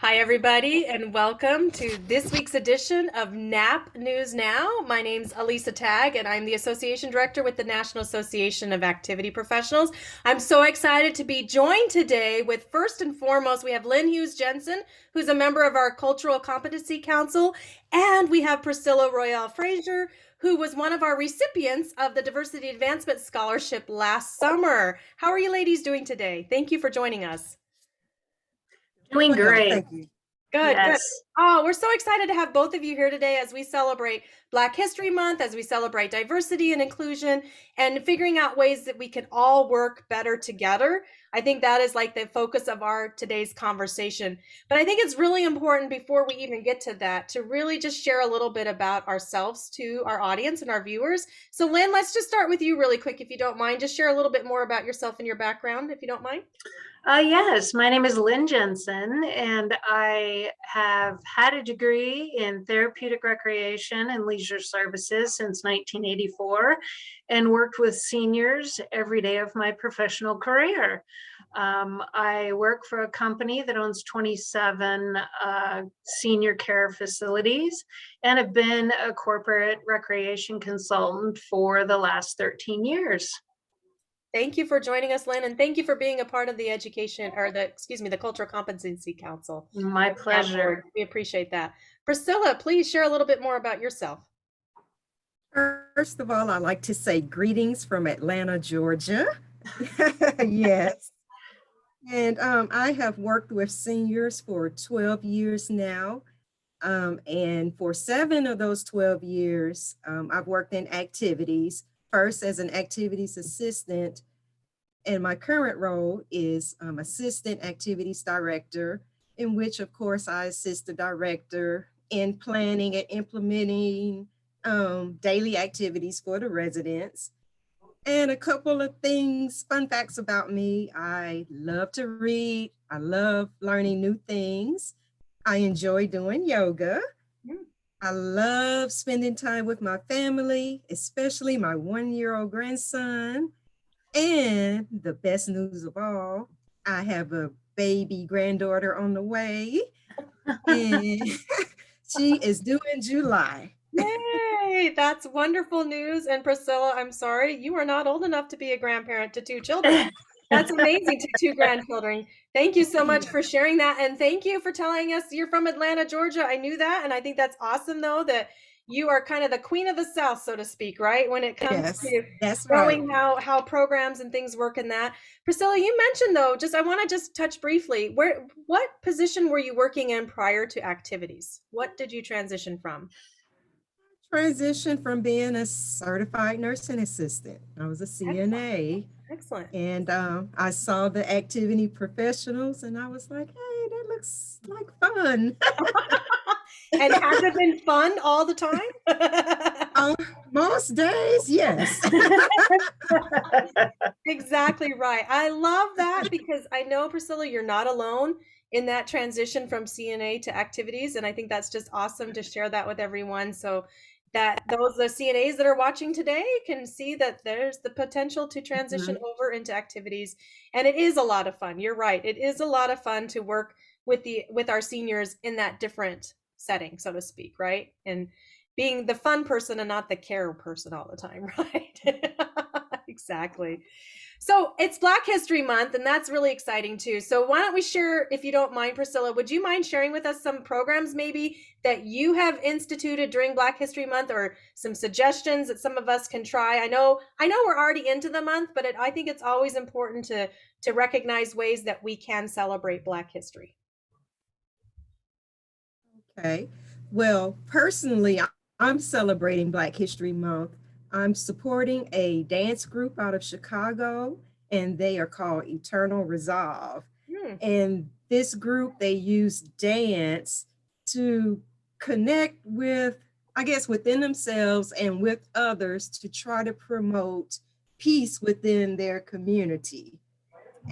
Hi, everybody, and welcome to this week's edition of NAAP News Now. My name's Elisa Tagg, and I'm the Association Director with the National Association of Activity Professionals. I'm so excited to be joined today with, first and foremost, we have Lynne Jensen, who's a member of our Cultural Competency Council, and we have Priscilla Royal-Frazier, who was one of our recipients of the Diversity Advancement Scholarship last summer. How are you ladies doing today? Thank you for joining us. Doing great. Thank you. Good, Yes. good. Oh, we're so excited to have both of you here today as we celebrate Black History Month, as we celebrate diversity and inclusion, and figuring out ways that we can all work better together. I think that is like the focus of our today's conversation. But I think it's really important before we even get to that to really just share a little bit about ourselves to our audience and our viewers. So Lynne, let's just start with you really quick, if you don't mind. Just share a little bit more about yourself and your background, if you don't mind. Yes, my name is Lynne Jensen, and I have had a degree in therapeutic recreation and leisure services since 1984 and worked with seniors every day of my professional career. I work for a company that owns 27 senior care facilities and have been a corporate recreation consultant for the last 13 years. Thank you for joining us, Lynne, and thank you for being a part of the the Cultural Competency Council. My pleasure. We appreciate that. Priscilla, please share a little bit more about yourself. First of all, I'd like to say greetings from Atlanta, Georgia. Yes. And I have worked with seniors for 12 years now. And for 7 of those 12 years, I've worked in activities, first as an activities assistant. And my current role is Assistant Activities Director, in which, of course, I assist the director in planning and implementing daily activities for the residents. And a couple of things, fun facts about me: I love to read, I love learning new things, I enjoy doing yoga, I love spending time with my family, especially my 1-year-old grandson. And the best news of all, I have a baby granddaughter on the way, and she is due in July. Yay, that's wonderful news. And Priscilla, I'm sorry, you are not old enough to be a grandparent to 2 children. That's amazing, to 2 grandchildren. Thank you so much for sharing that. And thank you for telling us you're from Atlanta, Georgia. I knew that. And I think that's awesome, though, that you are kind of the queen of the South, so to speak, right? When it comes to knowing how programs and things work in that. Priscilla, you mentioned, though, I want to just touch briefly, what position were you working in prior to activities? What did you transition from? Transition from being a certified nursing assistant. I was a CNA. Excellent. And I saw the activity professionals and I was like, hey, that looks like fun. And has it been fun all the time? Most days, yes. Exactly right. I love that because I know, Priscilla, you're not alone in that transition from CNA to activities. And I think that's just awesome to share that with everyone. So that the CNAs that are watching today can see that there's the potential to transition over into activities. And it is a lot of fun. You're right. It is a lot of fun to work with our seniors in that different setting, so to speak, right? And being the fun person and not the care person all the time, right? Exactly. So it's Black History Month, and that's really exciting too. So why don't we share, if you don't mind, Priscilla, would you mind sharing with us some programs maybe that you have instituted during Black History Month, or some suggestions that some of us can try? I know we're already into the month, but I think it's always important to recognize ways that we can celebrate Black history. Okay. Well, personally, I'm celebrating Black History Month. I'm supporting a dance group out of Chicago, and they are called Eternal Resolve. And this group, they use dance to connect with, I guess, within themselves and with others to try to promote peace within their community.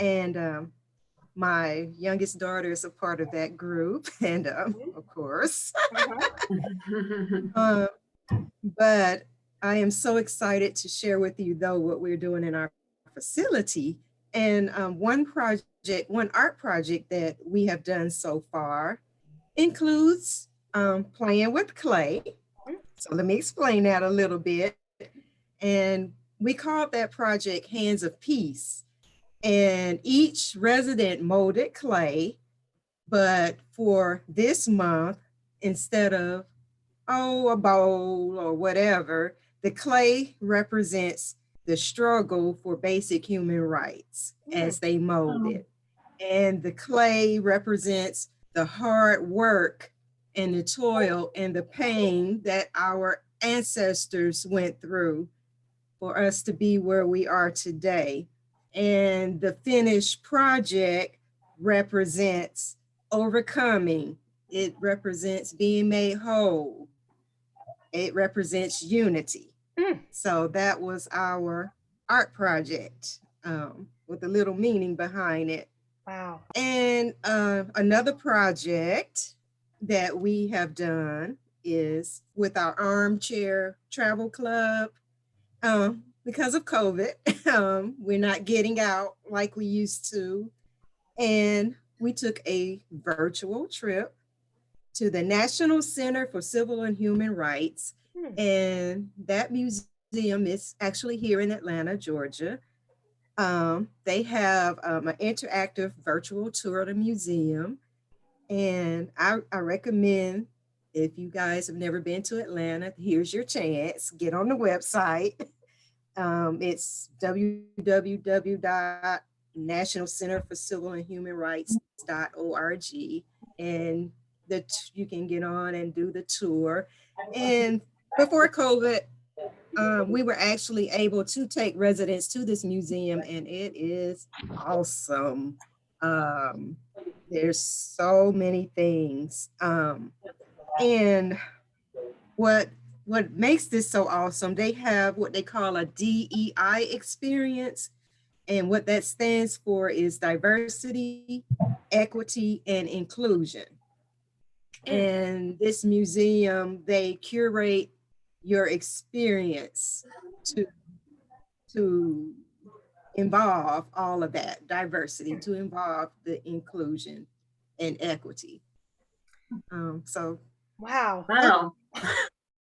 And my youngest daughter is a part of that group, and of course. But I am so excited to share with you, though, what we're doing in our facility. And one art project that we have done so far includes playing with clay. Mm. So let me explain that a little bit. And we called that project Hands of Peace. And each resident molded clay, but for this month, instead of, oh, a bowl or whatever, the clay represents the struggle for basic human rights as they mold it. And the clay represents the hard work and the toil and the pain that our ancestors went through for us to be where we are today. And the finished project represents overcoming. It represents being made whole. It represents unity. Mm. So that was our art project with a little meaning behind it. Wow. And another project that we have done is with our armchair travel club. Because of COVID, we're not getting out like we used to. And we took a virtual trip to the National Center for Civil and Human Rights. And that museum is actually here in Atlanta, Georgia. They have an interactive virtual tour of the museum. And I recommend, if you guys have never been to Atlanta, here's your chance. Get on the website. It's www.nationalcenterforcivalandhumanrights.org. And you can get on and do the tour. And before COVID, we were actually able to take residents to this museum, and it is awesome. There's so many things. And what makes this so awesome, they have what they call a DEI experience. And what that stands for is diversity, equity, and inclusion. And this museum, they curate your experience to involve all of that diversity, to involve the inclusion and equity. So wow.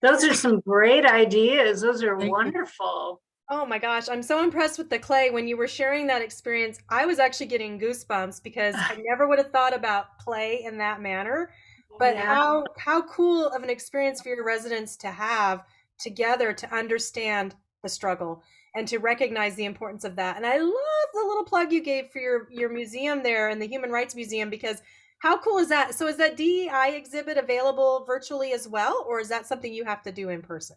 Those are some great ideas. Those are wonderful. Oh my gosh, I'm so impressed with the clay. When you were sharing that experience, I was actually getting goosebumps because I never would have thought about clay in that manner. But how cool of an experience for your residents to have together to understand the struggle and to recognize the importance of that. And I love the little plug you gave for your museum there in the Human Rights Museum, because how cool is that? So is that DEI exhibit available virtually as well, or is that something you have to do in person?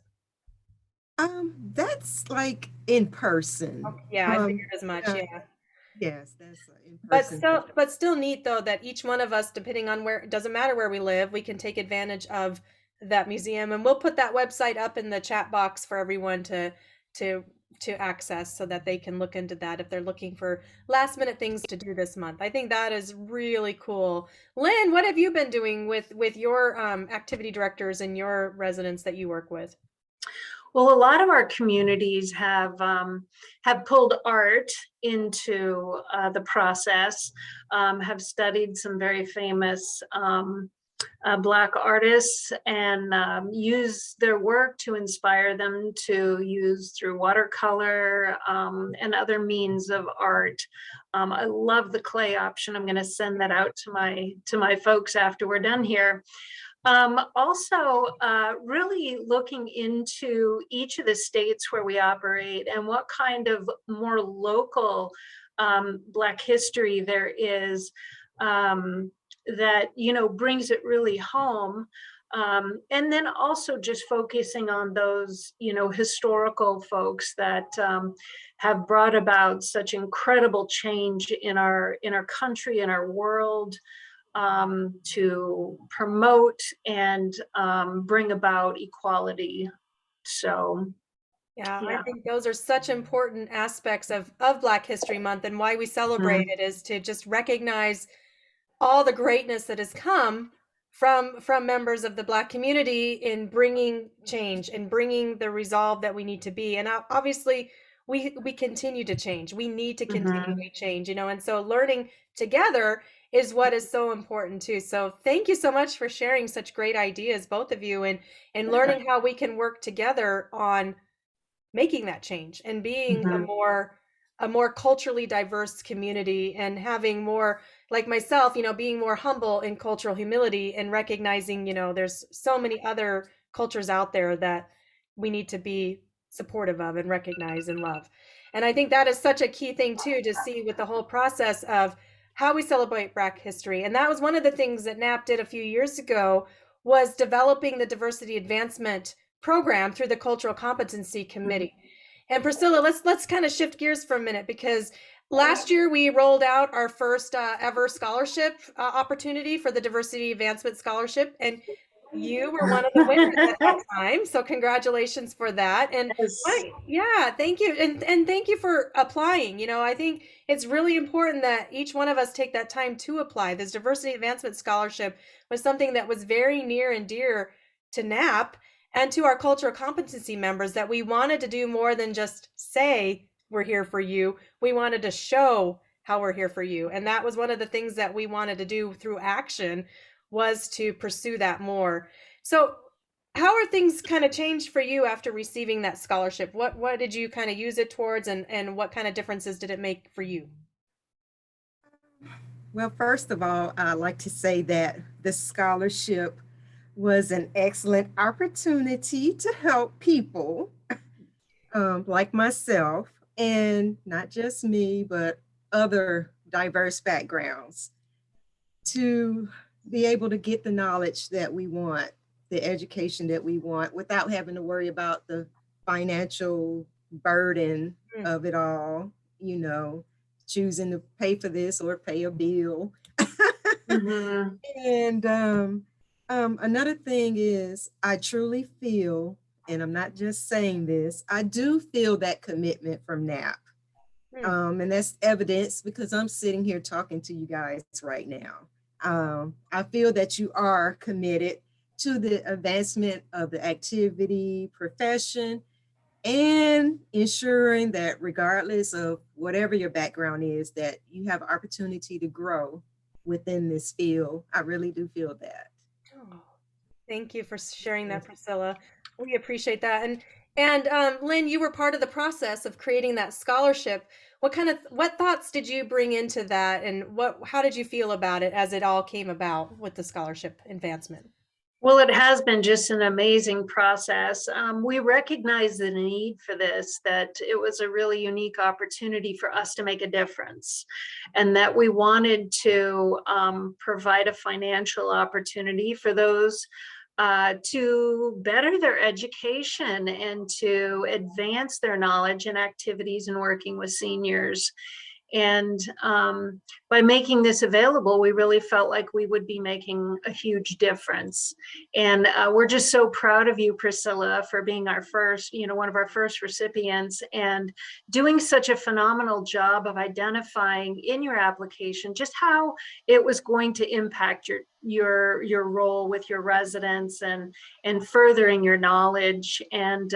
That's like in person. Okay, yeah, I figured as much. Yeah. Yes, that's in But person. still neat though that each one of us, depending on where, it doesn't matter where we live, we can take advantage of that museum. And we'll put that website up in the chat box for everyone to access so that they can look into that if they're looking for last minute things to do this month. I think that is really cool. Lynne, what have you been doing with your activity directors and your residents that you work with? Well, a lot of our communities have pulled art into the process, have studied some very famous Black artists and use their work to inspire them to use through watercolor and other means of art. I love the clay option. I'm going to send that out to my folks after we're done here. Also, really looking into each of the states where we operate and what kind of more local Black history there is that, you know, brings it really home. And then also just focusing on those, you know, historical folks that have brought about such incredible change in our country, in our world. To promote and bring about equality. So, yeah, I think those are such important aspects of Black History Month, and why we celebrate it is to just recognize all the greatness that has come from members of the Black community in bringing change and bringing the resolve that we need to be. And obviously, we continue to change. We need to continue to change, you know, and so learning together is what is so important too. So thank you so much for sharing such great ideas, both of you, and Yeah. learning how we can work together on making that change and being Mhm. a more culturally diverse community, and having more, like myself, being more humble in cultural humility, and recognizing, there's so many other cultures out there that we need to be supportive of and recognize and love. And I think that is such a key thing too, to see with the whole process of how we celebrate Black history. And that was one of the things that NAAP did a few years ago, was developing the diversity advancement program through the Cultural Competency Committee. And Priscilla, let's kind of shift gears for a minute, because last year we rolled out our first ever scholarship opportunity for the Diversity Advancement Scholarship, and you were one of the winners at that time. So congratulations for that. And Yes. yeah, thank you. And thank you for applying. I think it's really important that each one of us take that time to apply. This Diversity Advancement Scholarship was something that was very near and dear to NAAP and to our cultural competency members, that we wanted to do more than just say we're here for you. We wanted to show how we're here for you. And that was one of the things that we wanted to do through action, was to pursue that more. So how are things kind of changed for you after receiving that scholarship? What did you kind of use it towards, and what kind of differences did it make for you? Well, first of all, I'd like to say that the scholarship was an excellent opportunity to help people like myself, and not just me, but other diverse backgrounds, to be able to get the knowledge that we want, the education that we want, without having to worry about the financial burden Mm. of it all, you know, choosing to pay for this or pay a bill. Mhm. And another thing is, I truly feel, and I'm not just saying this, I do feel that commitment from NAP. Mm. And that's evidence because I'm sitting here talking to you guys right now. I feel that you are committed to the advancement of the activity profession, and ensuring that regardless of whatever your background is, that you have opportunity to grow within this field. I really do feel that. Oh, thank you for sharing that, Priscilla. We appreciate that. And Lynn, you were part of the process of creating that scholarship. What thoughts did you bring into that, and how did you feel about it as it all came about with the scholarship advancement? Well, it has been just an amazing process. We recognize the need for this, that it was a really unique opportunity for us to make a difference, and that we wanted to provide a financial opportunity for those to better their education and to advance their knowledge and activities in working with seniors. And by making this available, we really felt like we would be making a huge difference. And we're just so proud of you, Priscilla, for being our first, one of our first recipients, and doing such a phenomenal job of identifying in your application just how it was going to impact your role with your residents, and furthering your knowledge. And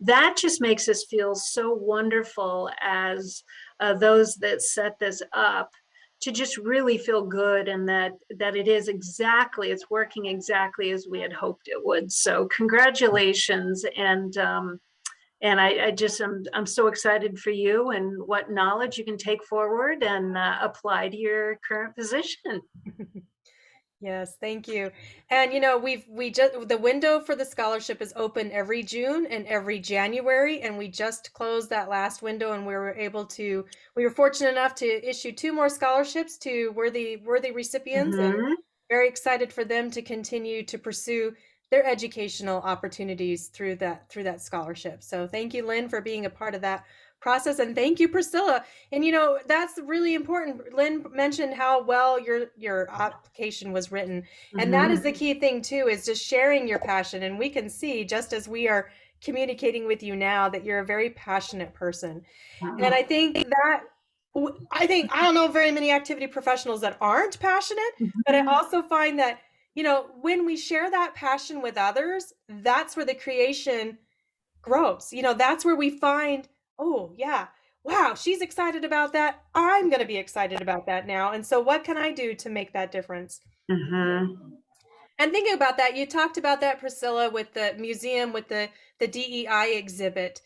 that just makes us feel so wonderful as those that set this up, to just really feel good, and that it's working exactly as we had hoped it would. So congratulations. And I just I'm so excited for you and what knowledge you can take forward and apply to your current position. Yes, thank you. And we just, the window for the scholarship is open every June and every January, and we just closed that last window, and we were fortunate enough to issue two more scholarships to worthy recipients, and Mhm. very excited for them to continue to pursue their educational opportunities through that scholarship. So thank you, Lynn, for being a part of that process, and thank you, Priscilla. And that's really important. Lynn mentioned how well your application was written, and that is Mhm. the key thing too, is just sharing your passion. And we can see, just as we are communicating with you now, that you're a very passionate person. And Mhm. I think I don't know very many activity professionals that aren't passionate, but I also find that, when we share that passion with others, that's where the creation grows. That's where we find, oh, yeah, wow, she's excited about that. I'm going to be excited about that now. And so what can I do to make that difference? Mhm. And thinking about that, you talked about that, Priscilla, with the museum, with the DEI exhibit.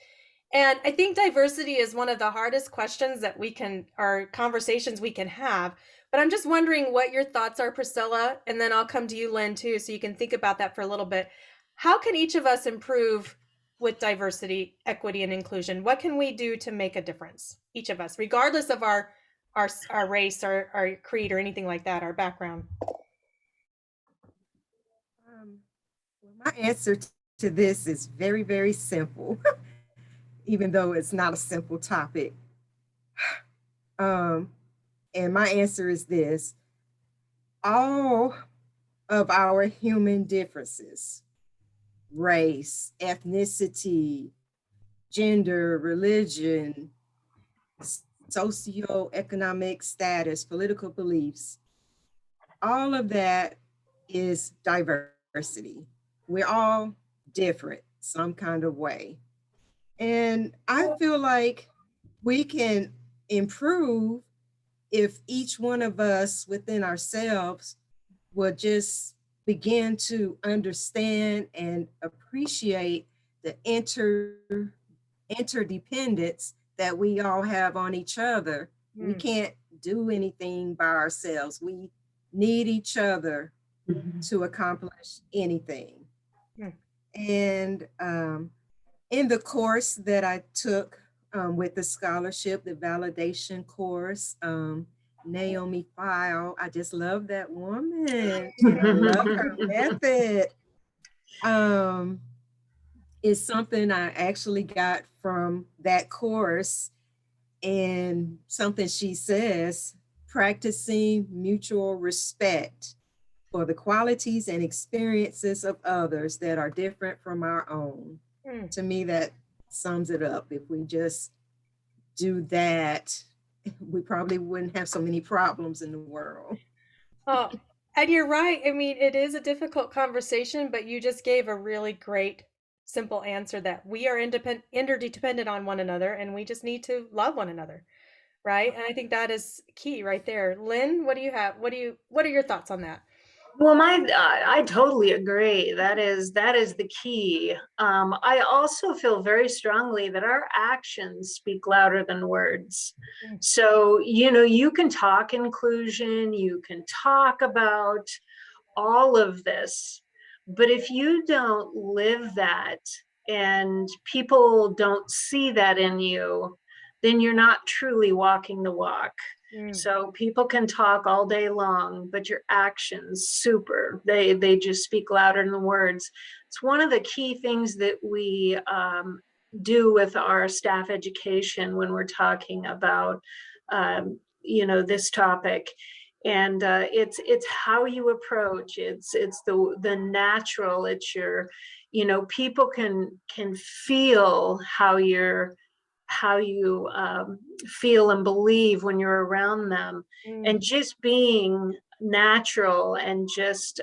And I think diversity is one of the hardest questions that we can, or conversations we can have. But I'm just wondering what your thoughts are, Priscilla, and then I'll come to you, Lynn, too, so you can think about that for a little bit. How can each of us improve with diversity, equity, and inclusion? What can we do to make a difference? Each of us, regardless of our race, our creed, or anything like that, our background. Well, my answer to this is very, very simple, even though it's not a simple topic. Um, and my answer is this: all of our human differences, race, ethnicity, gender, religion, socioeconomic status, political beliefs, all of that is diversity. We're all different some kind of way. And I feel like we can improve if each one of us within ourselves would just begin to understand and appreciate the interdependence that we all have on each other. We can't do anything by ourselves. We need each other Mhm. to accomplish anything. Mm. And in the course that I took with the scholarship, the validation course, Naomi File, I just love that woman. I love her method. Um, is something I actually got from that course, and something she says: practicing mutual respect for the qualities and experiences of others that are different from our own. Mm. To me, that sums it up. If we just do that, we probably wouldn't have so many problems in the world. Oh, and you're right. I mean, it is a difficult conversation, but you just gave a really great, simple answer that we are interdependent on one another, and we just need to love one another, right? And I think that is key right there. Lynn, what do you have? What are your thoughts on that? Well, I totally agree. That is the key. I also feel very strongly that our actions speak louder than words. Mm. So, you can talk inclusion, you can talk about all of this, but if you don't live that and people don't see that in you, then you're not truly walking the walk. Mm. So people can talk all day long, but your actions, super. They just speak louder than the words. It's one of the key things that we do with our staff education when we're talking about this topic. And it's how you approach. It's the natural. It's your, people can feel how you feel and believe when you're around them. And Mm. just being natural and just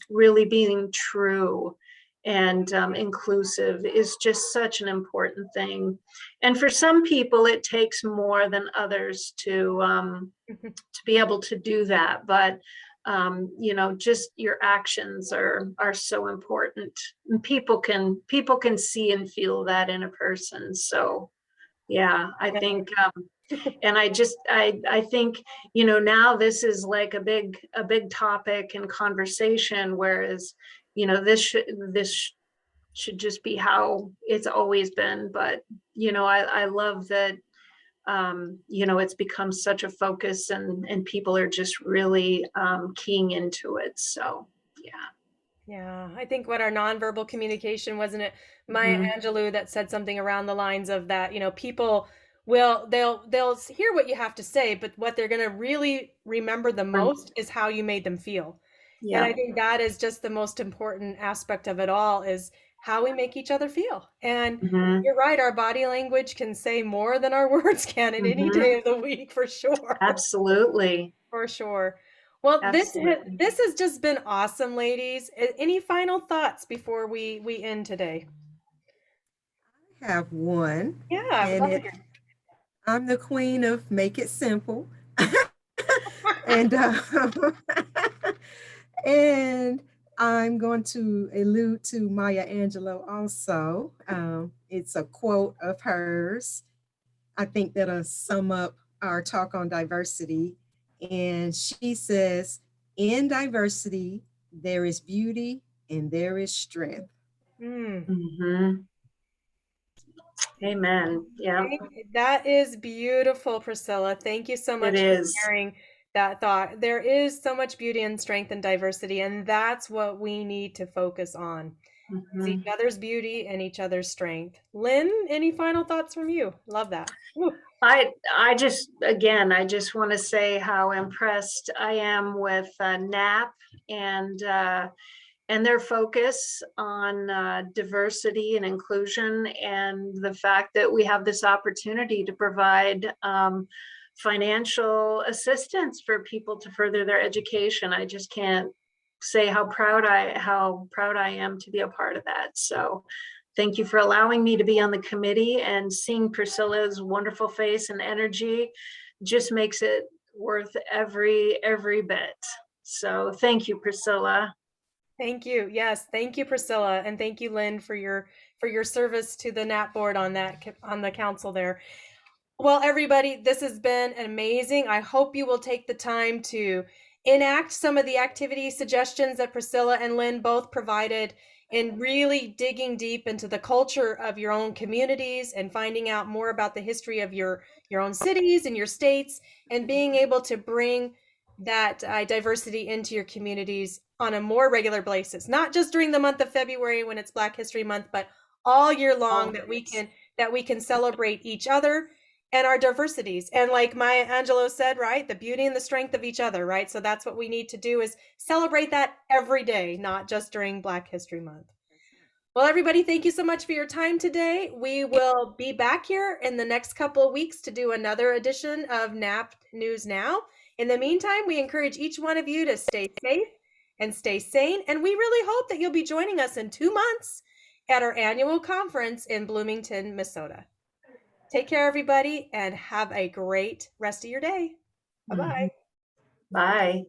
really being true and inclusive is just such an important thing. And for some people, it takes more than others to be able to do that. But just your actions are so important, and people can see and feel that in a person. So yeah, I Yeah. think, and I think, now this is like a big topic and conversation, whereas, this should just be how it's always been. But, I love that, it's become such a focus, and people are just really keying into it. So, yeah. Yeah, I think what our nonverbal communication, wasn't it Maya Mhm. Angelou that said something around the lines of that, people they'll hear what you have to say, but what they're going to really remember the most is how you made them feel. And Yeah. I think that is just the most important aspect of it all, is how we make each other feel. And Mhm. you're right, our body language can say more than our words can in any Mhm. day of the week, for sure. Absolutely. For sure. Well, Absolutely. this has just been awesome, ladies. Any final thoughts before we end today? I have one, Yeah, I would and love to it hear. I'm the queen of make it simple. And and I'm going to allude to Maya Angelou also. It's a quote of hers. I think that'll sum up our talk on diversity. And she says, in diversity, there is beauty and there is strength. Mm. Mhm. Amen. Yeah, That is beautiful, Priscilla. Thank you so it much for is. sharing that thought. There is so much beauty and strength and diversity, and that's what we need to focus on. Is each Mhm. other's beauty and each other's strength. Lynn, any final thoughts from you? Love that. Woo. I just, again, I just want to say how impressed I am with NAAP and their focus on diversity and inclusion, and the fact that we have this opportunity to provide financial assistance for people to further their education. I just can't say how proud I am to be a part of that. So thank you for allowing me to be on the committee, and seeing Priscilla's wonderful face and energy just makes it worth every bit. So thank you, Priscilla. Thank you. Yes, thank you, Priscilla, and thank you, Lynn, for your service to the NAP board on on the council there. Well, everybody, this has been amazing. I hope you will take the time to enact some of the activity suggestions that Priscilla and Lynn both provided, in really digging deep into the culture of your own communities and finding out more about the history of your own cities and your states, and being able to bring that diversity into your communities on a more regular basis, not just during the month of February when it's Black History Month, but all year long, that we can celebrate each other and our diversities. And like Maya Angelou said, right, the beauty and the strength of each other, right? So that's what we need to do, is celebrate that every day, not just during Black History Month. Well, everybody, thank you so much for your time today. We will be back here in the next couple of weeks to do another edition of NAP News Now. In the meantime, we encourage each one of you to stay safe and stay sane. And we really hope that you'll be joining us in 2 months at our annual conference in Bloomington, Minnesota. Take care, everybody, and have a great rest of your day. Bye bye. Mhm. Bye.